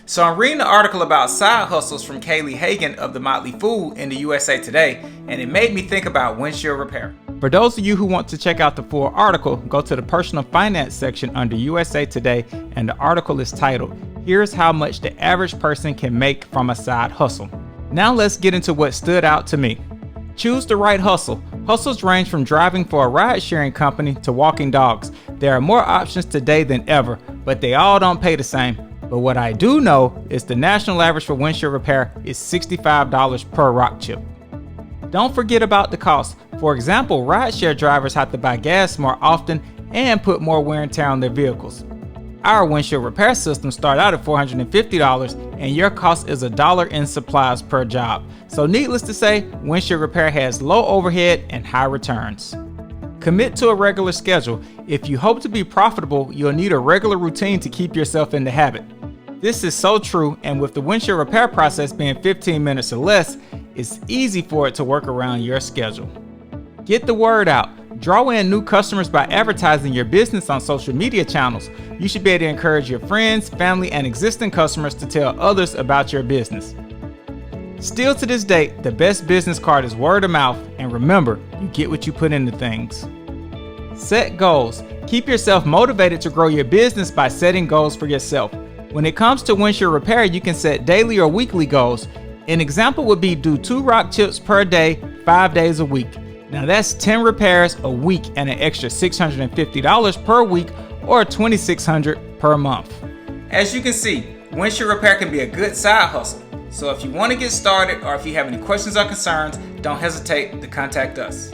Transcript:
So I'm reading an article about side hustles from Kaylee Hagan of The Motley Fool in the USA Today, and it made me think about windshield repair. For those of you who want to check out the full article, go to the personal finance section under USA Today, and the article is titled, "Here's How Much the Average Person Can Make from a Side Hustle." Now let's get into what stood out to me. Choose the right hustle. Hustles range from driving for a ride-sharing company to walking dogs. There are more options today than ever, but they all don't pay the same. But what I do know is the national average for windshield repair is $65 per rock chip. Don't forget about the cost. For example, rideshare drivers have to buy gas more often and put more wear and tear on their vehicles. Our windshield repair system starts out at $450 and your cost is $1 in supplies per job. So needless to say, windshield repair has low overhead and high returns. Commit to a regular schedule. If you hope to be profitable, you'll need a regular routine to keep yourself in the habit. This is so true, and with the windshield repair process being 15 minutes or less, it's easy for it to work around your schedule. Get the word out. Draw in new customers by advertising your business on social media channels. You should be able to encourage your friends, family, and existing customers to tell others about your business. Still to this date, the best business card is word of mouth, and remember, you get what you put into things. Set goals. Keep yourself motivated to grow your business by setting goals for yourself. When it comes to windshield repair, you can set daily or weekly goals. An example would be do 2 rock chips per day, 5 days a week. Now that's 10 repairs a week and an extra $650 per week or $2,600 per month. As you can see, windshield repair can be a good side hustle. So if you want to get started or if you have any questions or concerns, don't hesitate to contact us.